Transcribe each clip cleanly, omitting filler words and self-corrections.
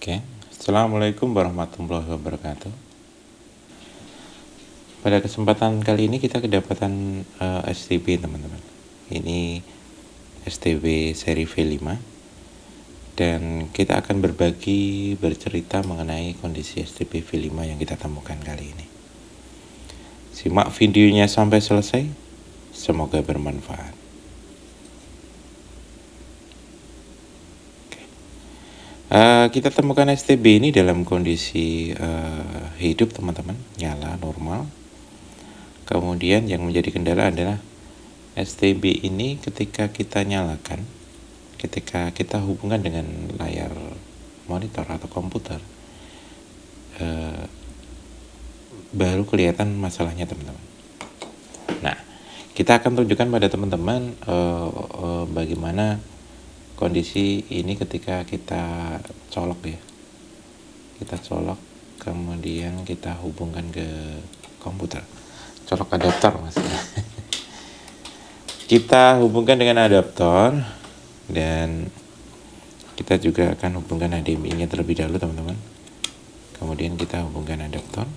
Oke, Assalamualaikum warahmatullahi wabarakatuh. Pada kesempatan kali ini kita kedapatan STB teman-teman. Ini STB seri V5 dan kita akan bercerita mengenai kondisi STB V5 yang kita temukan kali ini. Simak videonya sampai selesai, semoga bermanfaat. Kita temukan STB ini dalam kondisi hidup teman-teman, nyala normal. Kemudian yang menjadi kendala adalah STB ini ketika kita nyalakan, ketika kita hubungkan dengan layar monitor atau komputer, baru kelihatan masalahnya teman-teman. Nah, kita akan tunjukkan pada teman-teman bagaimana kondisi ini ketika kita colok ya. Kita colok, kemudian kita hubungkan ke komputer. Colok adaptor maksudnya. Kita hubungkan dengan adaptor dan kita juga akan hubungkan HDMI-nya terlebih dahulu teman-teman. Kemudian kita hubungkan adaptor.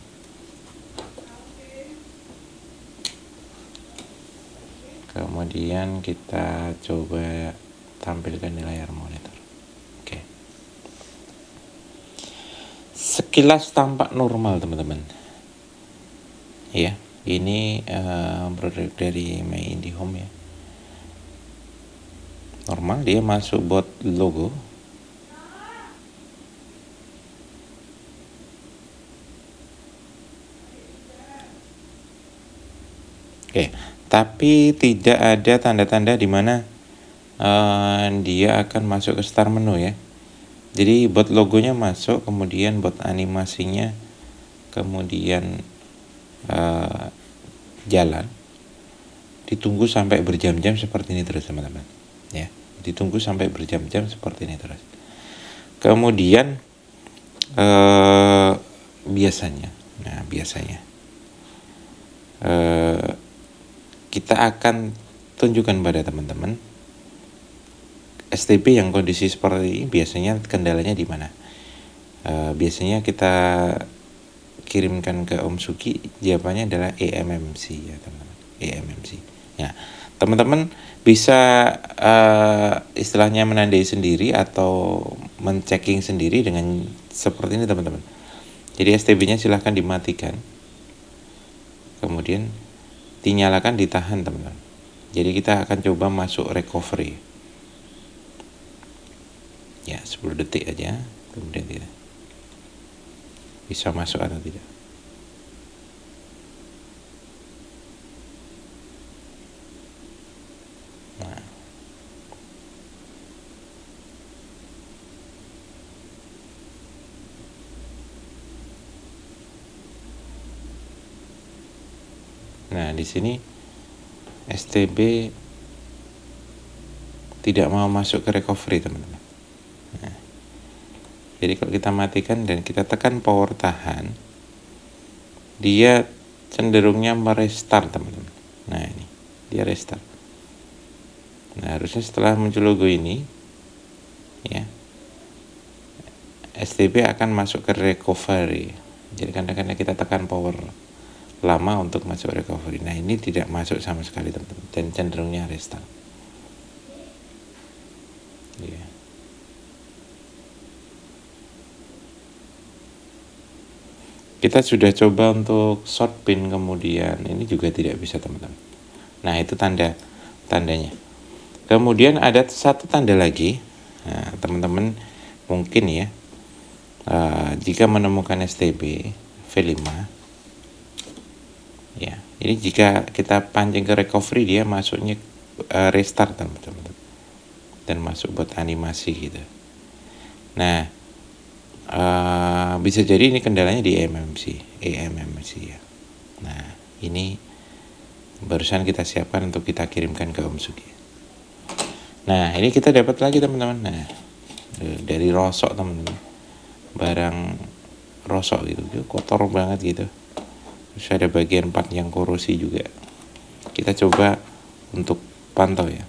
Kemudian kita coba tampilkan di layar monitor. Oke. Sekilas tampak normal teman-teman. Ya, ini produk dari My IndiHome ya. Normal, dia masuk buat logo. Oke, tapi tidak ada tanda-tanda di mana dia akan masuk ke start menu ya. Jadi bot logonya masuk, kemudian bot animasinya, kemudian jalan. Ditunggu sampai berjam-jam seperti ini terus teman-teman. Ya, ditunggu sampai berjam-jam seperti ini terus. Kemudian biasanya kita akan tunjukkan pada teman-teman STB yang kondisi seperti ini biasanya kendalanya di mana. Biasanya kita kirimkan ke Om Sugi, jawabannya adalah eMMC ya teman-teman, eMMC. Ya, teman-teman bisa istilahnya menandai sendiri atau mencecking sendiri dengan seperti ini teman-teman. Jadi STB-nya silahkan dimatikan, kemudian dinyalakan, ditahan teman-teman. Jadi kita akan coba masuk recovery. Ya, 10 detik aja, kemudian tidak bisa masuk atau tidak. Nah, di sini STB tidak mau masuk ke recovery teman-teman. Nah, jadi kalau kita matikan dan kita tekan power tahan, dia cenderungnya merestart teman-teman. Nah, ini dia restart. Nah, harusnya setelah muncul logo ini ya, STB akan masuk ke recovery. Jadi kadang-kadang kita tekan power lama untuk masuk recovery. Nah, ini tidak masuk sama sekali teman-teman, dan cenderungnya restart. Ya. Kita sudah coba untuk short pin, kemudian ini juga tidak bisa teman-teman. Nah, itu tandanya. Kemudian ada satu tanda lagi. Nah, teman-teman mungkin ya, jika menemukan STB V5 ya, ini jika kita pancing ke recovery, dia masuknya restart teman-teman, dan masuk buat animasi gitu. Nah, bisa jadi ini kendalanya di eMMC ya. Nah, ini barusan kita siapkan untuk kita kirimkan ke Om Sugi. Nah, ini kita dapat lagi teman-teman. Nah, dari rosok teman-teman, barang rosok gitu, kotor banget gitu. Terus ada bagian part yang korosi juga. Kita coba untuk pantau ya.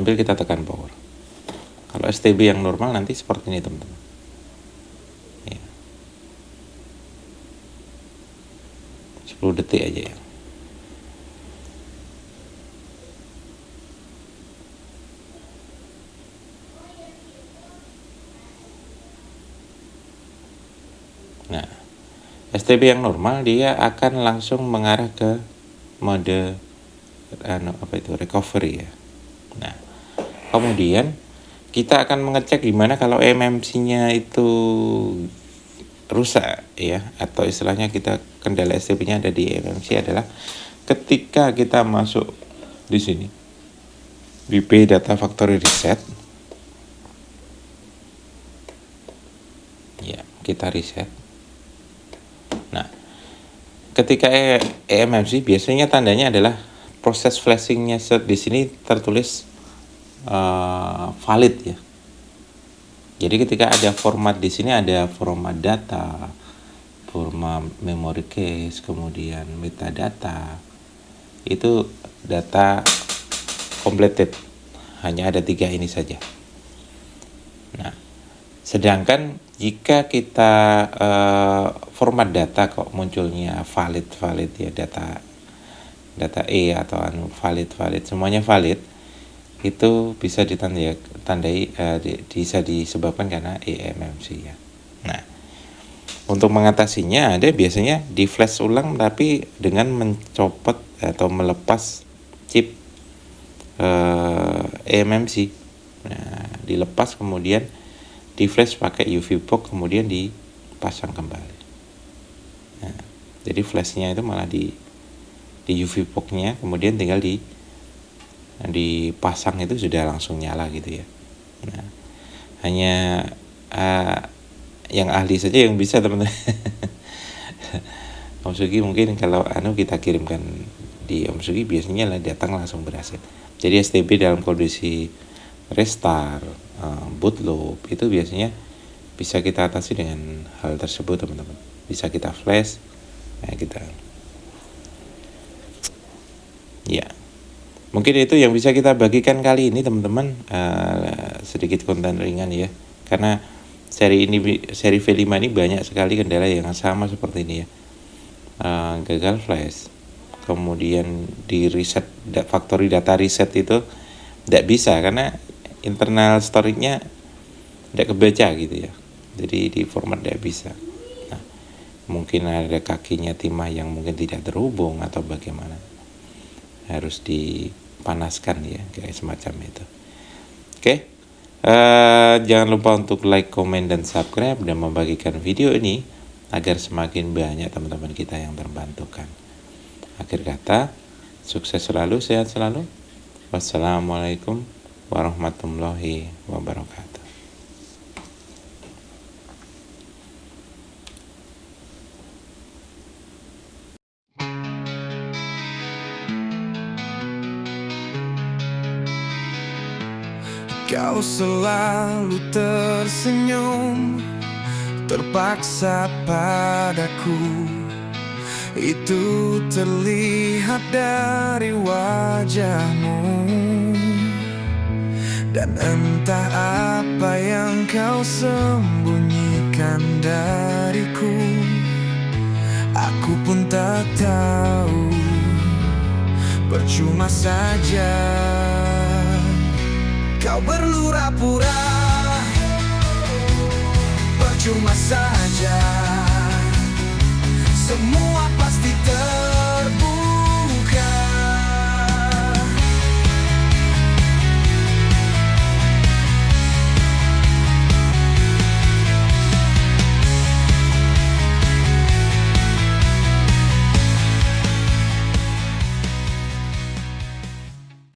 sambil kita tekan power. Kalau STB yang normal nanti seperti ini teman-teman. Ya. 10 detik aja ya. Nah, STB yang normal dia akan langsung mengarah ke mode recovery ya. Nah, kemudian kita akan mengecek gimana kalau MMC-nya itu rusak ya, atau istilahnya kita kendala STB-nya ada di MMC adalah ketika kita masuk di sini di P data factory reset ya, kita reset. Nah, ketika eMMC biasanya tandanya adalah proses flashingnya di sini tertulis valid ya. Jadi ketika ada format di sini ada format data, format memory cache, kemudian metadata. Itu data completed. Hanya ada 3 ini saja. Nah, sedangkan jika kita format data kok munculnya valid ya, data atau valid semuanya valid, itu bisa ditandai bisa disebabkan karena eMMC ya. Nah, untuk mengatasinya ada biasanya di flash ulang tapi dengan mencopot atau melepas chip eMMC. Nah, dilepas kemudian di flash pakai UV box kemudian dipasang kembali. Nah, jadi flashnya itu malah di UV box-nya kemudian tinggal dipasang itu sudah langsung nyala gitu ya. Nah, hanya yang ahli saja yang bisa teman-teman. Om Sugi mungkin kalau kita kirimkan di Om Sugi biasanya datang langsung berhasil. Jadi STB dalam kondisi restart, bootloop itu biasanya bisa kita atasi dengan hal tersebut teman-teman. Bisa kita flash, ya. Mungkin itu yang bisa kita bagikan kali ini teman-teman, sedikit konten ringan ya. Karena seri V5 ini banyak sekali kendala yang sama seperti ini ya. Gagal flash, kemudian di reset factory data reset itu tidak bisa karena internal storage-nya tidak kebaca gitu ya, jadi di format tidak bisa. Nah, mungkin ada kakinya timah yang mungkin tidak terhubung atau bagaimana, harus dipanaskan ya, kayak semacam itu. Oke. Jangan lupa untuk like, comment, dan subscribe dan membagikan video ini agar semakin banyak teman-teman kita yang terbantukan. Akhir kata, sukses selalu, sehat selalu. Wassalamualaikum warahmatullahi wabarakatuh. Kau selalu tersenyum, terpaksa padaku. Itu terlihat dari wajahmu. Dan entah apa yang kau sembunyikan dariku, aku pun tak tahu. Percuma saja kau berlura-pura, percuma saja. Semua pasti terbuka.